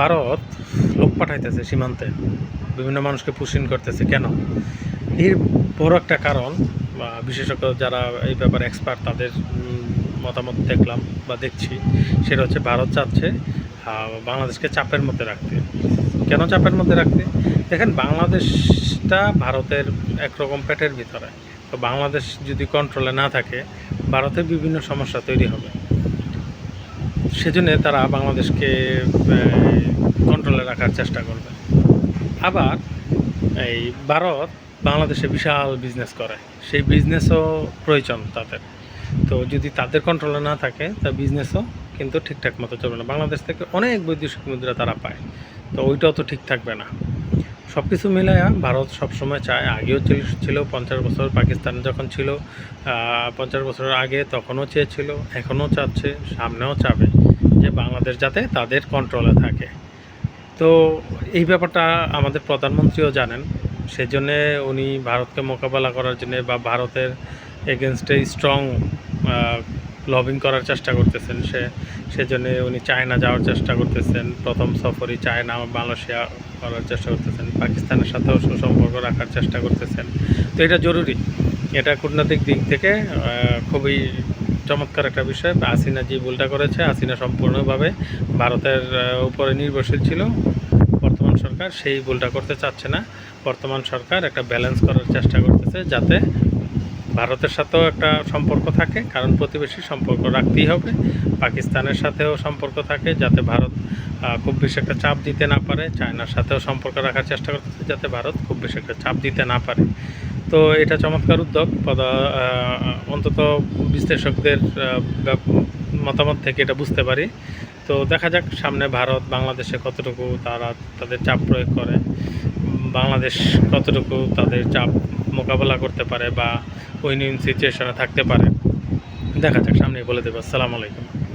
ভারত লোক পাঠাইতেছে সীমান্তে, বিভিন্ন মানুষকে পুশিং করতেছে কেন? এর বড় একটা কারণ, বা বিশেষজ্ঞ যারা এই ব্যাপারে এক্সপার্ট তাদের মতামত দেখলাম বা দেখছি, সেটা হচ্ছে ভারত চাচ্ছে বাংলাদেশকে চাপের মধ্যে রাখতে। কেন চাপের মধ্যে রাখতে? দেখেন, বাংলাদেশটা ভারতের একরকম পেটের ভিতরে, তো বাংলাদেশ যদি কন্ট্রোলে না থাকে ভারতের বিভিন্ন সমস্যা তৈরি হবে। সেজন্য তারা বাংলাদেশকে কন্ট্রোলে রাখার চেষ্টা করবে। আবার এই ভারত বাংলাদেশে বিশাল বিজনেস করে, সেই বিজনেসও প্রয়োজন তাদের। তো যদি তাদের কন্ট্রোলে না থাকে তা বিজনেসও কিন্তু ঠিকঠাক মতো চলবে না। বাংলাদেশ থেকে অনেক বৈদেশিক মুদ্রা তারা পায়, তো ওইটাও তো ঠিক থাকবে না। সব কিছু মিলায়া ভারত সবসময় চায়, আগেও ছিল 50 বছর পাকিস্তান যখন ছিল 50 বছরের আগে, তখনও চেয়েছিল, এখনও চাচ্ছে, সামনেও চাবে যে বাংলাদেশ যাতে তাদের কন্ট্রোলে থাকে। তো এই ব্যাপারটা আমাদের প্রধানমন্ত্রীও জানেন, সেজন্যে উনি ভারতকে মোকাবেলা করার জন্যে বা ভারতের এগেনস্টে স্ট্রং লবিং করার চেষ্টা করতেছেন। সেজন্যে উনি চায়না যাওয়ার চেষ্টা করতেছেন, প্রথম সফরই চায়না মালয়েশিয়া করার চেষ্টা করতেছেন, পাকিস্তানের সাথেও সুসম্পর্ক রাখার চেষ্টা করতেছেন। তো এটা জরুরি, এটা কূটনৈতিক দিক থেকে খুবই চমৎকার একটা বিষয়। হাসিনা যে ভুলটা করেছে, হাসিনা সম্পূর্ণভাবে ভারতের উপরে নির্ভরশীল ছিল। বর্তমান সরকার সেই ভুলটা করতে চাচ্ছে না। বর্তমান সরকার একটা ব্যালেন্স করার চেষ্টা করতেছে, যাতে ভারতের সাথেও একটা সম্পর্ক থাকে, কারণ প্রতিবেশী সম্পর্ক রাখতেই হবে। পাকিস্তানের সাথেও সম্পর্ক থাকে, যাতে ভারত খুব বেশি একটা চাপ দিতে না পারে। চায়নার সাথেও সম্পর্ক রাখার চেষ্টা করতেছে, যাতে ভারত খুব বেশি একটা চাপ দিতে না পারে। তো এটা চমৎকার উদ্যোগ। অন্তত বিশ্লেষকদের মতামত থেকে এটা বুঝতে পারি। তো দেখা যাক সামনে ভারত বাংলাদেশে কতটুকু তাদের চাপ প্রয়োগ করে, বাংলাদেশ কতটুকু তাদের চাপ মোকাবেলা করতে পারে বা উইন উইন সিচুয়েশনে থাকতে পারে। দেখা যাক, সামনেই বলে দেবো। আসসালামু আলাইকুম।